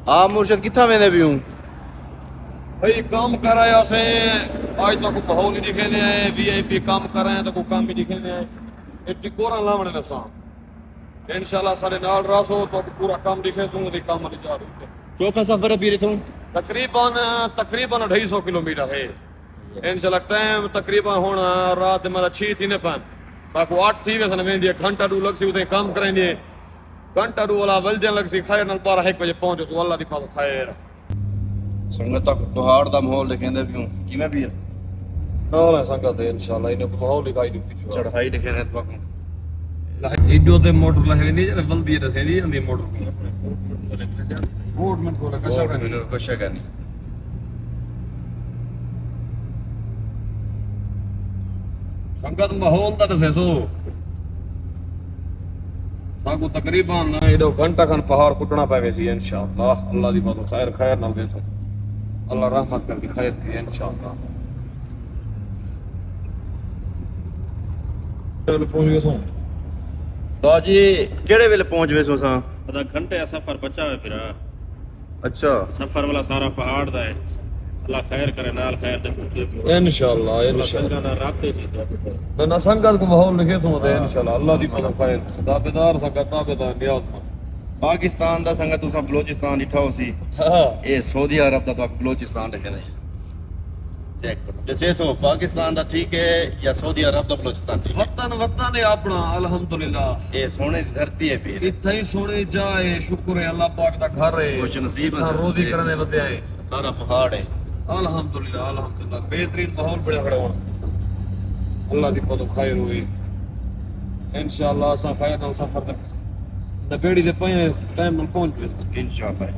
आप मुर्शद कितना वेंदे भी हूँ भाई काम कराया से आज तक माहौल ही दिखे ने आए वीआईपी काम कर रहे हैं तो कोई काम ही दिखे ने आए इतनी कोरा लावने ने सा इंशाल्लाह सारे नाल रासो तो पूरा काम दिखे सु दे काम ले जा रहे चौथा सफर है पीर इथों तकरीबन तकरीबन 250 किलोमीटर है इंशाल्लाह टाइम तकरीबन हुन रात में 6 थी ने पन साको 8 थी वैसे वेंदी घंटा दू लग सी उते काम करेंदी घंटा दू वाला वलदे लग सी खैर नाल 12 1 बजे पहुंचो सु अल्लाह दी पास खैर संगत तक पहाड़ दा माहौल दिखेंदे भी हूँ किवें पीर नाल है संगत इंशाल्लाह इने माहौल दिखाई दी पिछो चढ़ाई दिखेंदे तक इडो ते मोटर लगे नहीं जरा बल्दी दसे दी अंदी मोटर को अपने वोट में को कशा करनी कोशिश करनी संगत माहौल दा दसे सो सागो तकरीबन इडो घंटा खन पहाड़ कुटना पावे सी इंशाल्लाह अल्लाह दी बात खैर खैर नाल देसो अल्लाह रहमत करके खैर थी इंशाल्लाह चल पहुंच गए सो तो जी केड़े वेले पहुंच वे सो सा आधा घंटे का सफर बचा है फिर अच्छा सफर वाला सारा पहाड़ दा है अल्लाह खैर करे नाल खैर दे इंशाल्लाह इंशाल्लाह ना राते जी ना संगत को माहौल लिखे सो दे इंशाल्लाह अल्लाह दी मदद खैर ताबेदार संगत ताबेदार नियाज में पाकिस्तान दा संगत तुसा बलोचिस्तान डिठा हो सी हां ए सऊदी अरब दा तो बलोचिस्तान दिखे चेक करो जैसे सो पाकिस्तान दा ठीक है या सऊदी अरब दा बलोचिस्तान ठीक है वतन है अपना अल्हम्दुलिल्लाह ए सोने दी धरती है पीर इत्थे ही सोने जाए शुक्र है अल्लाह पाक दा घर है खुश नसीब है रोजी करने वते आए सारा पहाड़ है अल्हम्दुलिल्लाह अल्हम्दुलिल्लाह बेहतरीन माहौल बड़ा खड़ा होना अल्लाह दी पतो खैर हुई इंशाल्लाह सा खैर नाल सफर तक नबेड़ी दे पए टाइम नाल पहुंच गए इंशाल्लाह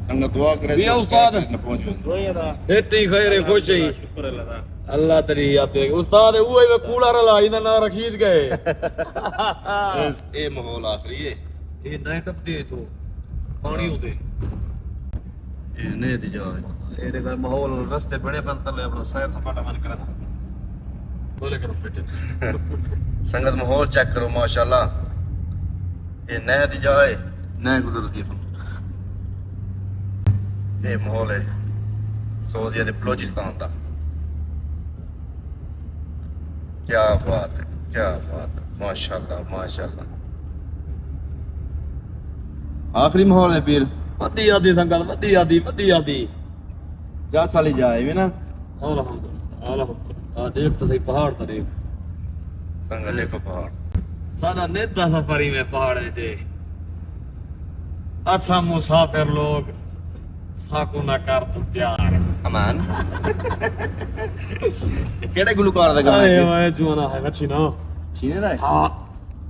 संगत दुआ करे बिया उस्ताद न पहुंच वे रोया दा इतनी खैर है खुश है शुक्र अल्लाह दा अल्लाह तेरी याद है उस्ताद वो ही कूड़ा रला इना ना रखीज गए ए माहौल आखरी है ये नए टप दे तो पानी होते ए ने दी जाए ਇਹਦੇ ਦਾ ਮਾਹੌਲ ਰਸਤੇ ਬਣੇ ਪਨ ਤਲੇ ਆਪਣਾ ਸੈਰ ਸਪਾਟਾ ਮਨ ਕਰਾ ਬੋਲੇ ਕਰੋ ਬੇਟੇ संगत माहौल चेक करो माशाल्लाह ये नह दी जाए नह गुजरती है ये माहौल है सऊदी दे बलोचिस्तान दा क्या बात है माशाल्लाह माशाल्लाह आखिरी माहौल है पीर ਵੱਡੀ ਆਦੀ ਸੰਗਤ ਵੱਡੀ ਆਦੀ जा साली जाए भी ना ਅਲਹਮਦੁਲਿਲਾ ਆ ਦੇਖ ਤਾਂ ਸਹੀ ਪਹਾੜ ਤਾਂ ਦੇਖ संगत देखो पहाड़ ਸਾਡਾ ਨੇਤਾ ਸਫਰੀ में पहाड़ चे असा मुसाफिर लोग साकू ना कर तू प्यार अमान केड़े गुलकार दा गाना आए है ओए जुआना है अच्छी ना छीने दा है हाँ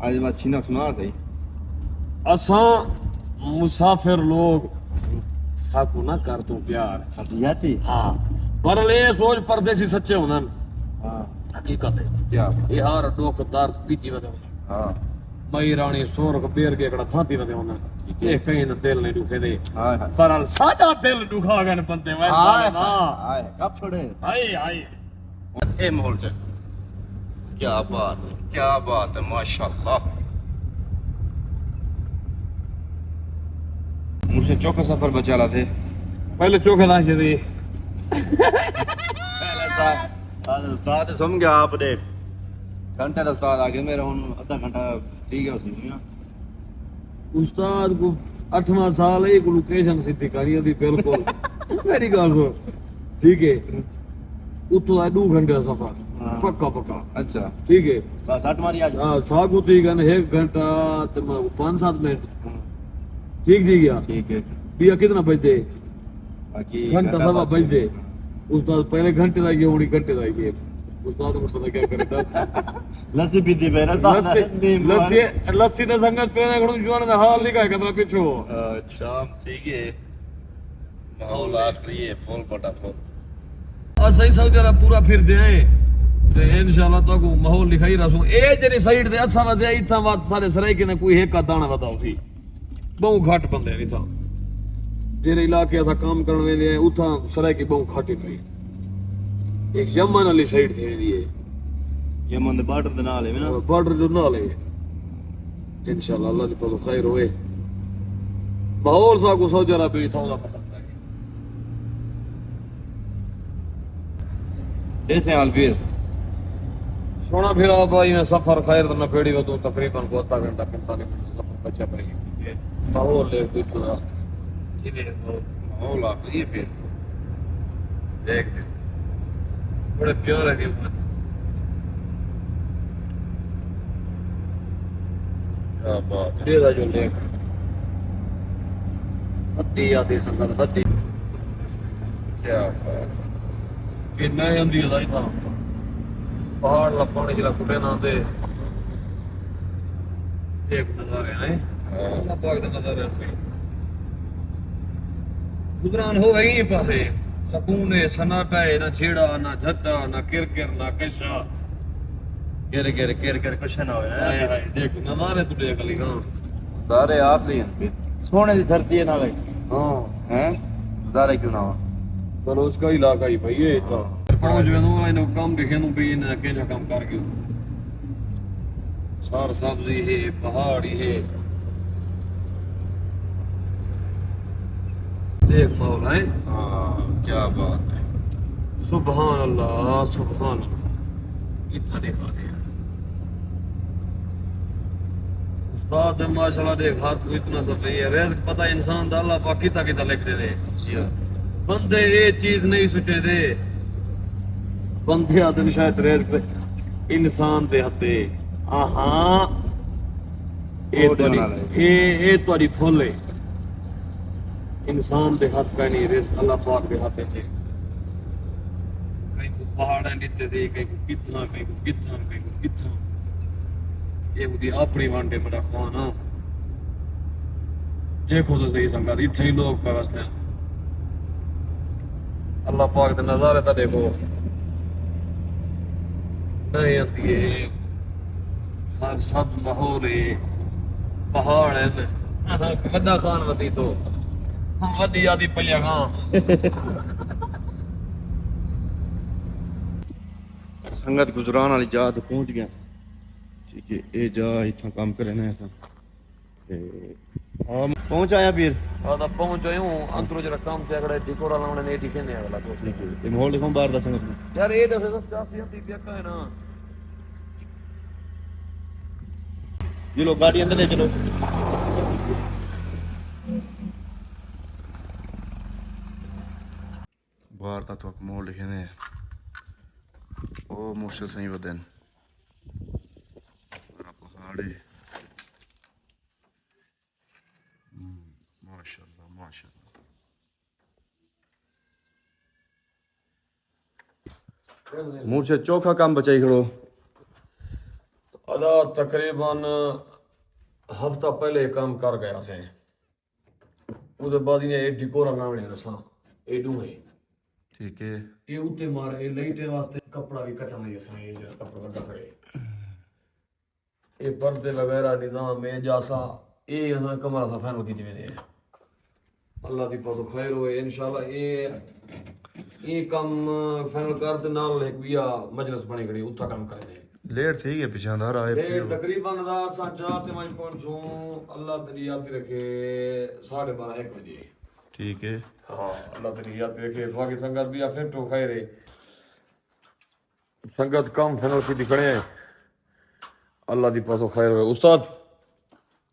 आज बात छीना सुना दे असा मुसाफिर लोग साकू ना कर तू प्यार हकीकत हाँ पर ले सोच परदेसी सच्चे होना हां हकीकत है क्या ये हर दुख दर्द पीती वते हां मई रानी सोर को बेर के कड़ा थाती वते होना ये कहीं ना दिल नहीं दुखे दे हां हां पर साडा दिल दुखा गन बंदे मैं ना हाय कब छोड़े हाय हाय ए माहौल च क्या बात है माशाल्लाह मुझसे चौका सफर बचा ला थे पहले चोखे दाखे दी पहले उस्ताद समझ गया आप देख घंटे का उस्ताद आगे मेरा हूं आधा घंटा ठीक है उसी ना उस्ताद को 8वां साल है को लोकेशन सिद्धि करी दी बिल्कुल मेरी गल सुन ठीक है उतो 2 घंटे का सफर हाँ। पक्का अच्छा ठीक है 60 मारी आज हां सागु ती गन 1 घंटा ते 5-7 मिनट ठीक गया ठीक है पिया कितना बजते बाकी घंटा सवा बजते उस्ताद पहले घंटे दा गया होनी घंटे दा गया उस्ताद को पता क्या करे दस लस्सी पीती पे लस्सी ने संगत पे ना खड़ू जुआन दा हाल लिखा है कतरा पिछो शाम ठीक है माहौल आखरी है फुल बटा फुल आ सही सऊदी अरब पूरा फिर दे आए ते इंशाल्लाह तो को माहौल लिखाई रसू ए जेरी साइड ते असा वदे इथा बात सारे सराय के ना कोई एक का दाना बताओ सी बहु घट बंदे नहीं था जेरे इलाके था काम करने वेंदे उथा सराय की बहु घट ही एक यमन वाली साइड थी वेंदी है यमन दे बॉर्डर दे नाल है ना बॉर्डर जो नाल है इंशाल्लाह अल्लाह दी पतो खैर होए माहौल सा को सऊदी अरब था उदा पसंद है ऐसे हालवीर सोना फिर आप भाई मैं सफर खैर तो मैं पेड़ी वो तो तकरीबन को आधा घंटा 45 मिनट का सफर बचा भाई माहौल ले कुछ थोड़ा ठीक है माहौल आप ये फिर देख बड़े प्यार है ऊपर क्या बात ये था जो लेक हड्डी आती संगत हड्डी क्या बात कि नहीं आंदी है था पहाड़ लपने जरा कुटे ना दे एक नजारे हैं अल्लाह पाक दे नजारे हैं गुजरान हो गई पासे सकून है सन्नाटा है ना छेड़ा ना झट्टा ना किरकिर ना कशा गिर कुछ ना होया हाय हाय देख नजारे तू देख अली हां सारे आखरी हैं फिर सोने दी धरती है ना लगे हां हैं सारे क्यों ना हो पर उसका इलाका ही भाई ये तो पहुंच वे नो इन काम देखे नु भी इन के काम कर गयो सार सब्जी है पहाड़ी है देख मौला है हां क्या बात है सुभान अल्लाह इतना देखा दे उस्ताद माशाल्लाह देख हाथ को इतना सब है रिज़्क पता इंसान दा अल्लाह पाक किता लिख दे जी हां बंदे ये चीज नहीं सोचे दे बंदे आदमी शायद रिज़्क से इंसान दे हते आहा ये तुम्हारी फुल है इंसान दे हाथ का नहीं रिज़्क अल्लाह पाक दे हाथ च कहीं को पहाड़ नीचे से कहीं को कितना ये उदी अपनी वांडे मेरा खाना देखो तो सही संगत इथे ही लोग पे बसते हैं अल्लाह पाक दे नजारे ता देखो नहीं आती है सार सब माहौल है पहाड़ है वड्डा खान वती तो हम वड्डी आदि पलिया खां संगत गुजरान वाली जा तो पहुंच गया ठीक है ये जा इतना काम करे ना ऐसा हां पहुंच आया फिर आदा पहुंच आयो अंतरो जरा काम ते अगड़े डिकोरा लावने ने दिखे ने अगला तो ठीक है ये माहौल देखो बाहर दा संगत में यार ये दस दस चासी आती पिया का है ना ये लोग गाड़ी अंदर ले चलो बाहर दा तो माहौल देखे ने ओ मुझसे सही बदन पहाड़ी माशाल्लाह मुझसे चौखा काम बचाई करो अदा तकरीबन हफ्ता पहले काम कर गया से उसके बाद इन्हें एक डिकोरा लावने दसा एडू है ठीक है ये उते मार ये लाइटे वास्ते कपड़ा भी कटना है सही जो कपड़ा का खड़े ये पर्दे वगैरह निजाम में जैसा ये यहाँ कमरा सा फैन की जिम्मे अल्लाह दी पासो खैर होए इंशाल्लाह ये काम फाइनल कर दे नाल एक बिया मजलिस बने गई उठा काम करे लेट थी है पिछादार आए लेट तकरीबन रात सा चाहते मैं पहुंचूं अल्लाह तेरी याद रखे 12:30 1 बजे ठीक है हाँ अल्लाह तेरी याद रखे बाकी संगत भी फिर तो खैर है संगत कम फाइनल की दिखणे अल्लाह दी पासो खैर होए उस्ताद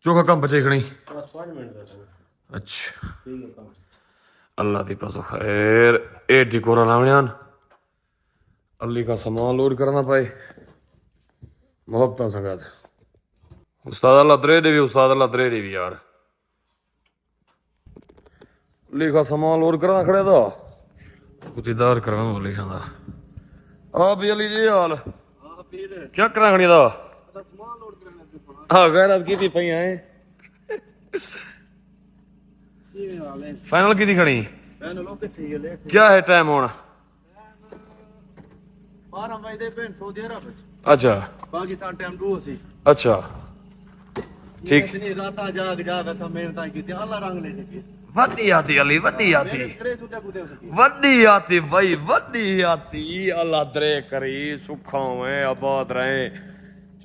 चोखा काम बचे खणी 5 मिनट अच्छा ठीक है अल्लाह दी पासो खैर ए डिकोरा लावण्यान अल्ली का सामान लोड करना पाए मोहब्बत संगत उस्ताद अल्लाह दरे दे भी यार अल्ली का सामान लोड करना खड़े था गुदीदार करवा लिखा था आ भी अली जी हाल क्या करा खड़ी था हाँ गैरत की थी पई आए फाइनल की थी खड़ी क्या है टाइम होना 12 बजे पे सऊदी अरब अच्छा पाकिस्तान टाइम 2 सी अच्छा ठीक इतनी राता जाग ऐसा मेहनत की थी अल्लाह रंग ले सके वड्डी आती अली वड्डी आती भाई वड्डी आती अल्लाह दरे करी सुखा में आबाद रहे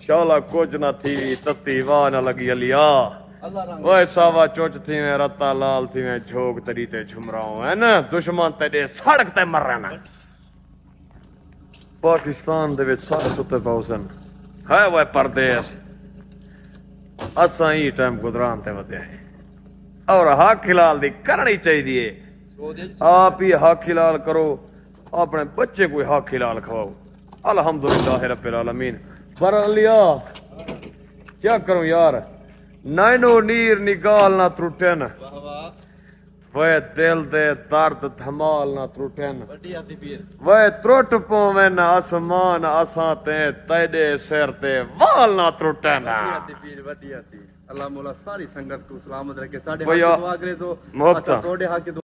शाला कुछ ना थी तत्ती वाह ना लगी अलिया अल्लाह रंग ओए सावा चोच थी में रत्ता लाल थी में झोक तरी ते झुमराओ है ना दुश्मन तेरे सड़क ते मर रहना पाकिस्तान दे विच सारे सुते पाउसन है वो परदेस असां ही टाइम गुजरान ते वधे और हक हिलाल दी करनी चाहिए सऊदी आप ही हक हिलाल करो अपने बच्चे को हक हिलाल खवाओ अल्हम्दुलिल्लाह रब्बिल आलमीन पर अलिया क्या करूं यार नैनो नीर निकाल ना त्रुटन वाह वाह वे दिल दे दर्द धमाल ना त्रुटन बड़ी आती पीर वे त्रुट पोवेन आसमान असां ते तेरे सिर ते वाल ना त्रुटन बड़ी आती पीर बड़ी आती अल्लाह मौला सारी संगत को सलामत रखे साडे भैया, हक दुआ करे सो मोहब्बत। असां तोड़े हक